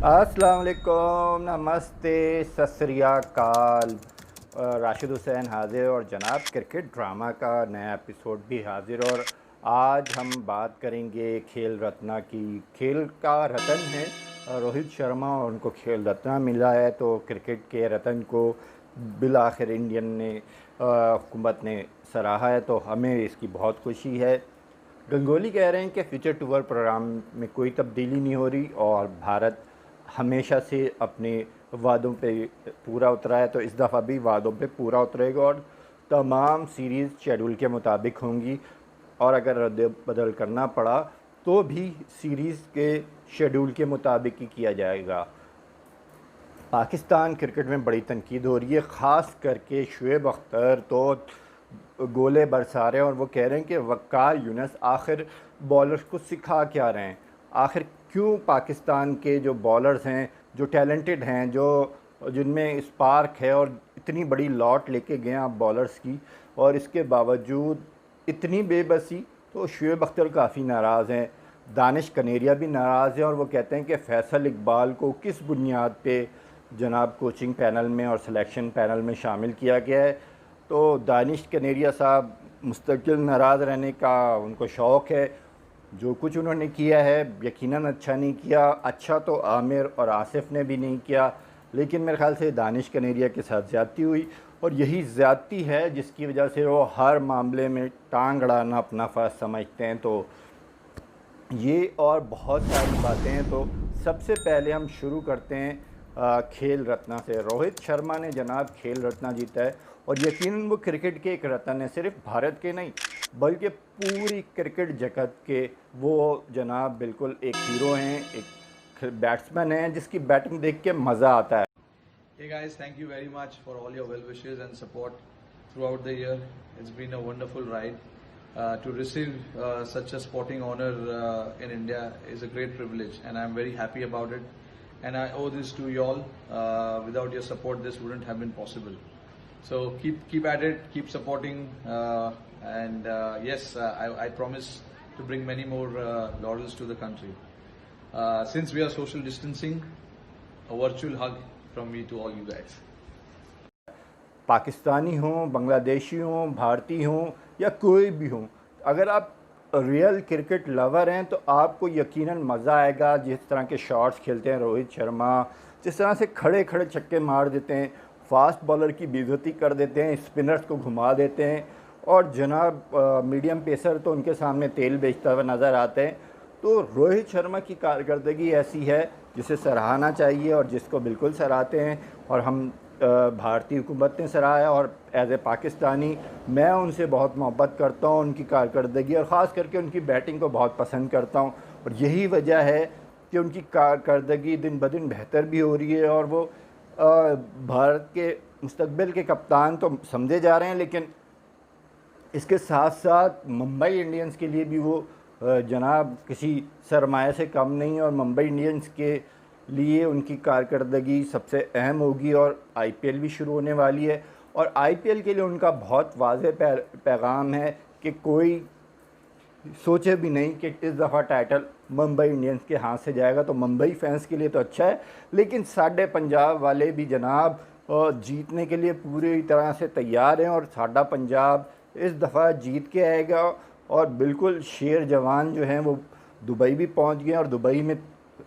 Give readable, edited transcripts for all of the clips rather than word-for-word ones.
अस्सलाम वालेकुम, नमस्ते, सत श्री अकाल। राशिद हुसैन हाजिर और जनाब क्रिकेट ड्रामा का नया एपिसोड भी हाजिर। और आज हम बात करेंगे खेल रत्ना की। खेल का रतन है रोहित शर्मा और उनको खेल रत्ना मिला है, तो क्रिकेट के रतन को बिल आखिर इंडियन ने हुकूमत ने सराहा है, तो हमें इसकी बहुत खुशी है। गंगोली कह रहे हैं कि फ्यूचर टूर प्रोग्राम में कोई तब्दीली नहीं हो रही और भारत हमेशा से अपने वादों पे पूरा उतरा है, तो इस दफ़ा भी वादों पे पूरा उतरेगा और तमाम सीरीज़ शेड्यूल के मुताबिक होंगी। और अगर रद्द बदल करना पड़ा तो भी सीरीज़ के शेड्यूल के मुताबिक ही किया जाएगा। पाकिस्तान क्रिकेट में बड़ी तनकीद हो रही है, ख़ास करके शुएब अख्तर तो गोले बरसा रहे हैं और वो कह रहे हैं कि वक़ार यूनुस आखिर बॉलर्स को सिखा क्या रहे हैं। आखिर क्यों पाकिस्तान के जो बॉलर्स हैं, जो टैलेंटेड हैं, जो जिनमें स्पार्क है और इतनी बड़ी लॉट लेके गए आप बॉलर्स की, और इसके बावजूद इतनी बेबसी। तो शुएब अख्तर काफ़ी नाराज़ हैं, दानिश कनेरिया भी नाराज़ हैं और वो कहते हैं कि फैसल इकबाल को किस बुनियाद पे जनाब कोचिंग पैनल में और सिलेक्शन पैनल में शामिल किया गया है। तो दानिश कनेरिया साहब मुस्तकिल नाराज़ रहने का उनको शौक़ है। जो कुछ उन्होंने किया है यकीनन अच्छा नहीं किया। अच्छा तो आमिर और आसिफ ने भी नहीं किया, लेकिन मेरे ख़्याल से दानिश कनेरिया के साथ ज़्यादती हुई और यही ज़्यादती है जिसकी वजह से वो हर मामले में टांग अड़ाना अपना फ़र्ज समझते हैं। तो ये और बहुत सारी बातें हैं। तो सबसे पहले हम शुरू करते हैं खेल रत्ना से। रोहित शर्मा ने जनाब खेल रत्ना जीता है और यकीनन वो क्रिकेट के एक रत्न है, सिर्फ भारत के नहीं बल्कि पूरी क्रिकेट जगत के। वो जनाब बिल्कुल एक हीरो हैं, एक बैट्समैन हैं जिसकी बैटिंग देख के मज़ा आता है। Hey guys, thank you very much for all your well wishes and support throughout the year. It's been a wonderful ride. To receive such a sporting honor in India is a great privilege, and I'm very happy about it. And I owe this to you all. Without your support, this wouldn't have been possible. So keep at it, keep supporting, and yes, I promise to bring many more laurels to the country. Since we are social distancing, a virtual hug from me to all you guys. Pakistani हों, बांग्लादेशी हों, भारतीय हों या कोई भी हों, अगर आप रियल क्रिकेट लवर हैं तो आपको यकीनन मज़ा आएगा। जिस तरह के शॉट्स खेलते हैं रोहित शर्मा, जिस तरह से खड़े खड़े छक्के मार देते हैं, फास्ट बॉलर की बेइज्जती कर देते हैं, स्पिनर्स को घुमा देते हैं, और जनाब मीडियम पेसर तो उनके सामने तेल बेचता हुआ नज़र आते हैं। तो रोहित शर्मा की कारकर्दगी ऐसी है जिसे सराहना चाहिए और जिसको बिल्कुल सराहते हैं। और हम भारतीय हुकूमत ने सराहा और एज ए पाकिस्तानी मैं उनसे बहुत मोहब्बत करता हूँ, उनकी कारकर्दगी और ख़ास करके उनकी बैटिंग को बहुत पसंद करता हूँ। और यही वजह है कि उनकी कारकर्दगी दिन ब दिन बेहतर भी हो रही है और वो भारत के मुस्तकबिल के कप्तान तो समझे जा रहे हैं, लेकिन इसके साथ साथ मुंबई इंडियंस के लिए भी वो जनाब किसी सरमाया से कम नहीं है। और मुंबई इंडियंस के लिए उनकी कारकर्दगी सबसे अहम होगी और आईपीएल भी शुरू होने वाली है। और आईपीएल के लिए उनका बहुत वाज़ेह पैगाम है कि कोई सोचे भी नहीं कि इस दफ़ा टाइटल मुंबई इंडियंस के हाथ से जाएगा। तो मुंबई फैंस के लिए तो अच्छा है, लेकिन साढ़े पंजाब वाले भी जनाब जीतने के लिए पूरी तरह से तैयार हैं और साढ़ा पंजाब इस दफ़ा जीत के आएगा। और बिल्कुल शेर जवान जो हैं वो दुबई भी पहुंच गए और दुबई में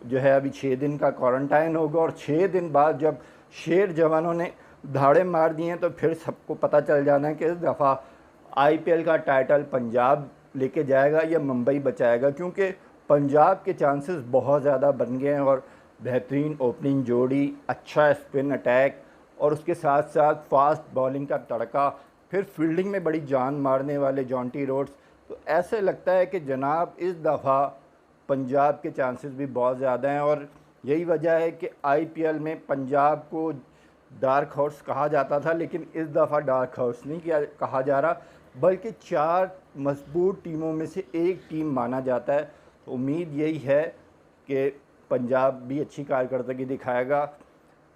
जो है अभी 6 दिन का क्वारंटाइन होगा। और 6 दिन बाद जब शेर जवानों ने धाड़े मार दिए हैं तो फिर सबको पता चल जाना है कि इस दफ़ा आईपीएल का टाइटल पंजाब लेके जाएगा या मुंबई बचाएगा, क्योंकि पंजाब के चांसेस बहुत ज़्यादा बन गए हैं। और बेहतरीन ओपनिंग जोड़ी, अच्छा स्पिन अटैक और उसके साथ साथ फास्ट बॉलिंग का तड़का, फिर फील्डिंग में बड़ी जान मारने वाले जॉन्टी रोड्स। तो ऐसे लगता है कि जनाब इस दफ़ा पंजाब के चांसेस भी बहुत ज़्यादा हैं। और यही वजह है कि आईपीएल में पंजाब को डार्क हॉर्स कहा जाता था, लेकिन इस दफ़ा डार्क हॉर्स नहीं कहा जा रहा, बल्कि 4 मजबूत टीमों में से एक टीम माना जाता है। तो उम्मीद यही है कि पंजाब भी अच्छी कारकर्दगी दिखाएगा।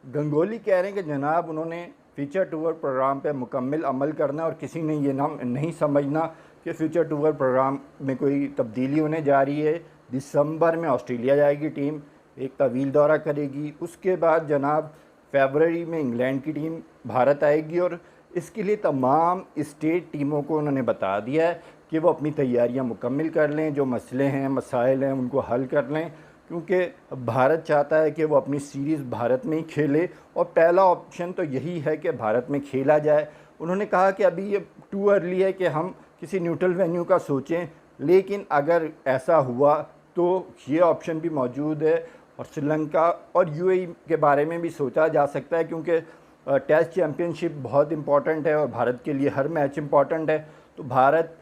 गंगोली कह रहे हैं कि जनाब उन्होंने फ्यूचर टूर प्रोग्राम पे मुकम्मल अमल करना और किसी ने ये नाम नहीं समझना कि फ्यूचर टूर प्रोग्राम में कोई तब्दीली होने जा रही है। दिसंबर में ऑस्ट्रेलिया जाएगी टीम, एक तवील दौरा करेगी। उसके बाद जनाब फरवरी में इंग्लैंड की टीम भारत आएगी और इसके लिए तमाम स्टेट टीमों को उन्होंने बता दिया है कि वो अपनी तैयारियां मुकम्मल कर लें, जो मसले हैं मसाइल हैं उनको हल कर लें, क्योंकि भारत चाहता है कि वो अपनी सीरीज़ भारत में ही खेले और पहला ऑप्शन तो यही है कि भारत में खेला जाए। उन्होंने कहा कि अभी ये टू अर्ली है कि हम किसी न्यूट्रल वेन्यू का सोचें, लेकिन अगर ऐसा हुआ तो ये ऑप्शन भी मौजूद है और श्रीलंका और यूएई के बारे में भी सोचा जा सकता है, क्योंकि टेस्ट चैम्पियनशिप बहुत इम्पॉर्टेंट है और भारत के लिए हर मैच इम्पॉर्टेंट है। तो भारत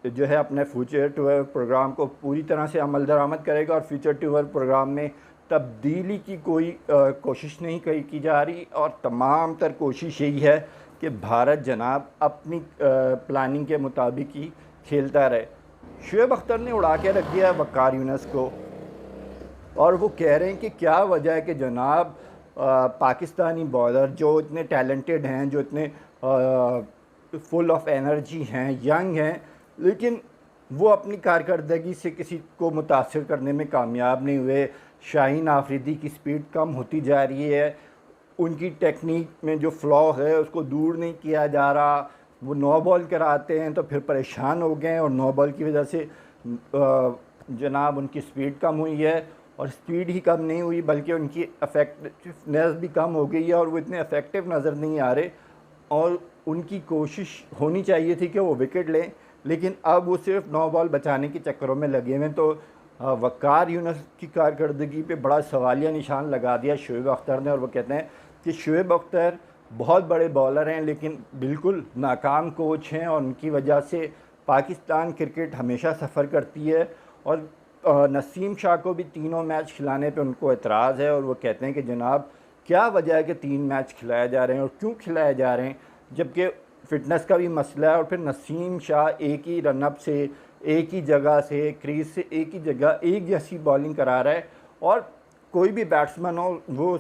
जो है अपने फ्यूचर टूर प्रोग्राम को पूरी तरह से अमल दरामद करेगा और फ्यूचर टूर प्रोग्राम में तब्दीली की कोई कोशिश नहीं की जा रही और तमाम तर कोशिश यही है कि भारत जनाब अपनी प्लानिंग के मुताबिक ही खेलता रहे। शुएब अख्तर ने उड़ा के रख दिया वक़ार यूनुस को और वो कह रहे हैं कि क्या वजह है कि जनाब पाकिस्तानी बॉलर जो इतने टैलेंटेड हैं, जो इतने फुल ऑफ एनर्जी हैं, यंग हैं, लेकिन वो अपनी कारकर्दगी से किसी को मुतासर करने में कामयाब नहीं हुए। शाहीन आफरीदी की स्पीड कम होती जा रही है, उनकी टेक्निक में जो फ्लॉ है उसको दूर नहीं किया जा रहा। वो नो बॉल कराते हैं तो फिर परेशान हो गए और नो बॉल की वजह से जनाब उनकी स्पीड कम हुई है और स्पीड ही कम नहीं हुई बल्कि उनकी इफेक्टिवनेस भी कम हो गई है और वो इतने इफ़ेक्टिव नज़र नहीं आ रहे। और उनकी कोशिश होनी चाहिए थी कि वो विकेट लें, लेकिन अब वो सिर्फ नो बॉल बचाने के चक्करों में लगे हुए हैं। तो वक़ार यूनुस की कारकर्दगी पे बड़ा सवालिया निशान लगा दिया शुएब अख्तर ने और वो कहते हैं कि शुएब अख्तर बहुत बड़े बॉलर हैं लेकिन बिल्कुल नाकाम कोच हैं और उनकी वजह से पाकिस्तान क्रिकेट हमेशा सफ़र करती है। और नसीम शाह को भी तीनों मैच खिलाने पे उनको एतराज़ है और वो कहते हैं कि जनाब क्या वजह है कि 3 मैच खिलाए जा रहे हैं और क्यों खिलाए जा रहे हैं, जबकि फ़िटनेस का भी मसला है। और फिर नसीम शाह एक ही रनअप से, एक ही जगह से, क्रीज से एक ही जगह एक जैसी बॉलिंग करा रहा है और कोई भी बैट्समैन हो वो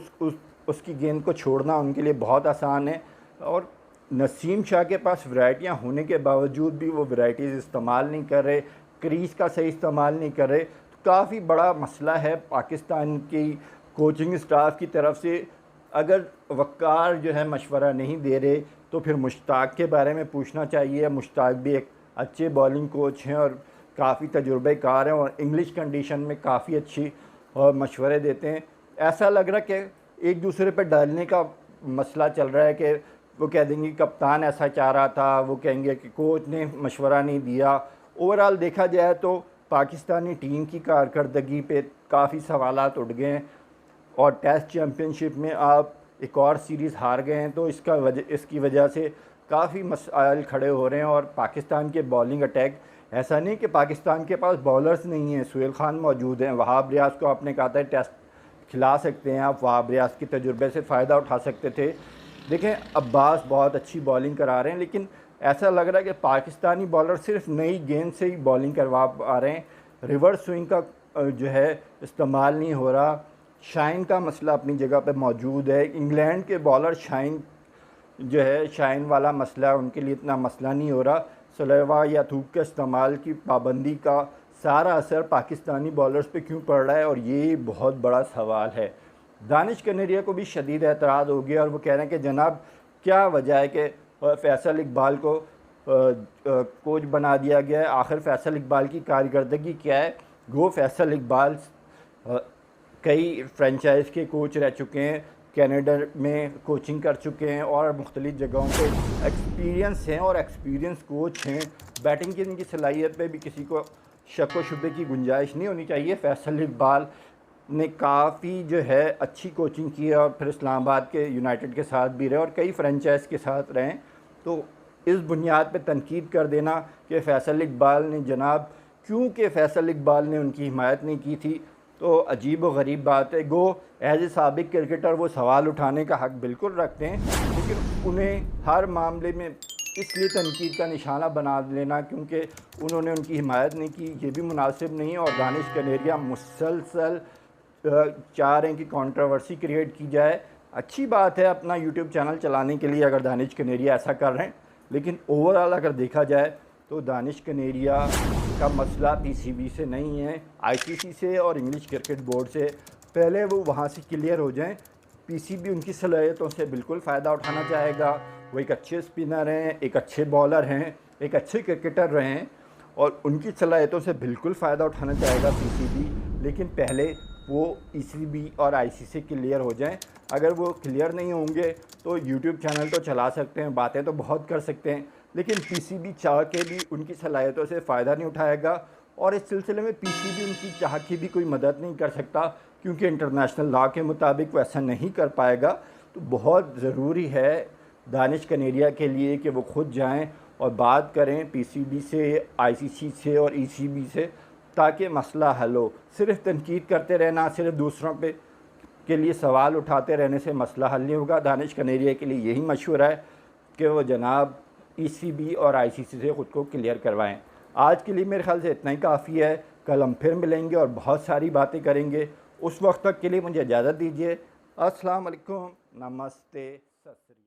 उसकी गेंद को छोड़ना उनके लिए बहुत आसान है। और नसीम शाह के पास वैरायटियाँ होने के बावजूद भी वो वैरायटीज़ इस्तेमाल नहीं कर रहे, क्रीज का सही इस्तेमाल नहीं कर रहे। तो काफ़ी बड़ा मसला है पाकिस्तान की कोचिंग स्टाफ की तरफ से। अगर वक़ार जो है मशवरा नहीं दे रहे तो फिर मुश्ताक के बारे में पूछना चाहिए। मुश्ताक भी एक अच्छे बॉलिंग कोच हैं और काफ़ी तजुर्बेकार हैं और इंग्लिश कंडीशन में काफ़ी अच्छी मशवरे देते हैं। ऐसा लग रहा है कि एक दूसरे पर डालने का मसला चल रहा है कि वो कह देंगे कप्तान ऐसा चाह रहा था, वो कहेंगे कि कोच ने मशवरा नहीं दिया। ओवरऑल देखा जाए तो पाकिस्तानी टीम की कारकर्दगी पे काफ़ी सवालात उठ गए हैं और टेस्ट चैम्पियनशिप में आप एक और सीरीज़ हार गए हैं तो इसकी वजह से काफ़ी मसाइल खड़े हो रहे हैं। और पाकिस्तान के बॉलिंग अटैक, ऐसा नहीं कि पाकिस्तान के पास बॉलर्स नहीं हैं, सुहेल खान मौजूद हैं, वहाब रियाज को आपने कहा था टेस्ट खिला सकते हैं आप, वहाब रियाज के तजुर्बे से फ़ायदा उठा सकते थे। देखें अब्बास बहुत अच्छी बॉलिंग करा रहे हैं, लेकिन ऐसा लग रहा है कि पाकिस्तानी बॉलर सिर्फ नई गेंद से ही बॉलिंग करवा पा रहे हैं, रिवर्स स्विंग का जो है इस्तेमाल नहीं हो रहा। शाइन का मसला अपनी जगह पे मौजूद है। इंग्लैंड के बॉलर शाइन जो है, शाइन वाला मसला उनके लिए इतना मसला नहीं हो रहा। सलेवा या थूक के इस्तेमाल की पाबंदी का सारा असर पाकिस्तानी बॉलर्स पे क्यों पड़ रहा है और ये बहुत बड़ा सवाल है। दानिश कनेरिया को भी शदीद एतराज़ हो गया और वो कह रहे हैं कि जनाब क्या वजह है कि फैसल इकबाल को कोच बना दिया गया है, आखिर फैसल इकबाल की कारकर्दगी क्या है। गो फैसल इकबाल कई फ्रेंचाइज के कोच रह चुके हैं, कनाडा में कोचिंग कर चुके हैं और मुख्तलिफ़ जगहों पे एक्सपीरियंस हैं और एक्सपीरियंस कोच हैं। बैटिंग की इनकी सलाहियत पे भी किसी को शक व शुबे की गुंजाइश नहीं होनी चाहिए। फैसल इकबाल ने काफ़ी जो है अच्छी कोचिंग की है और फिर इस्लामाबाद के यूनाइटेड के साथ भी रहे और कई फ्रेंचाइज के साथ रहे। तो इस बुनियाद पे तनकीद कर देना कि फैसल इकबाल ने जनाब क्योंकि फैसल इकबाल ने उनकी हिमायत नहीं की थी तो अजीब व गरीब बात है। गो एज ए साबिक क्रिकेटर वो सवाल उठाने का हक़ बिल्कुल रखते हैं, लेकिन उन्हें हर मामले में इसलिए तनकीद का निशाना बना लेना क्योंकि उन्होंने उनकी हिमायत नहीं की, ये भी मुनासिब नहीं है। और दानिश कनेरिया मुसलसल चाह रहे हैं कि कंट्रोवर्सी क्रिएट की जाए। अच्छी बात है अपना यूट्यूब चैनल चलाने के लिए अगर दानिश कनेरिया ऐसा कर रहे हैं, लेकिन ओवरऑल अगर देखा जाए तो दानिश कनेरिया का मसला पीसीबी से नहीं है, आईसीसी से और इंग्लिश क्रिकेट बोर्ड से। पहले वो वहाँ से क्लियर हो जाएं। पीसीबी उनकी सलाहियतों से बिल्कुल फ़ायदा उठाना चाहेगा। वो एक अच्छे स्पिनर हैं, एक अच्छे बॉलर हैं, एक अच्छे क्रिकेटर रहे हैं और उनकी सलाहियतों से बिल्कुल फ़ायदा उठाना चाहेगा पीसीबी। लेकिन पहले वो ईसीबी और आईसी से क्लियर हो जाएं। अगर वो क्लियर नहीं होंगे तो यूट्यूब चैनल तो चला सकते हैं, बातें तो बहुत कर सकते हैं, लेकिन पीसीबी चाह के भी उनकी सलाहियतों से फ़ायदा नहीं उठाएगा और इस सिलसिले में पीसीबी उनकी चाह की भी कोई मदद नहीं कर सकता, क्योंकि इंटरनेशनल लॉ के मुताबिक वो ऐसा नहीं कर पाएगा। तो बहुत ज़रूरी है दानिश कनेरिया के लिए कि वो खुद जाएं और बात करें पीसीबी से, आईसीसी से और ईसीबी से, ताकि मसला हल हो। सिर्फ तनकीद करते रहना, सिर्फ दूसरों पे के लिए सवाल उठाते रहने से मसला हल नहीं होगा। दानिश कनेरिया के लिए यही मशवरा है कि वो जनाब ईसीबी और आईसीसी से ख़ुद को क्लियर करवाएं। आज के लिए मेरे ख्याल से इतना ही काफ़ी है। कल हम फिर मिलेंगे और बहुत सारी बातें करेंगे। उस वक्त तक के लिए मुझे इजाज़त दीजिए। अस्सलाम वालेकुम, नमस्ते, सत श्री अकाल।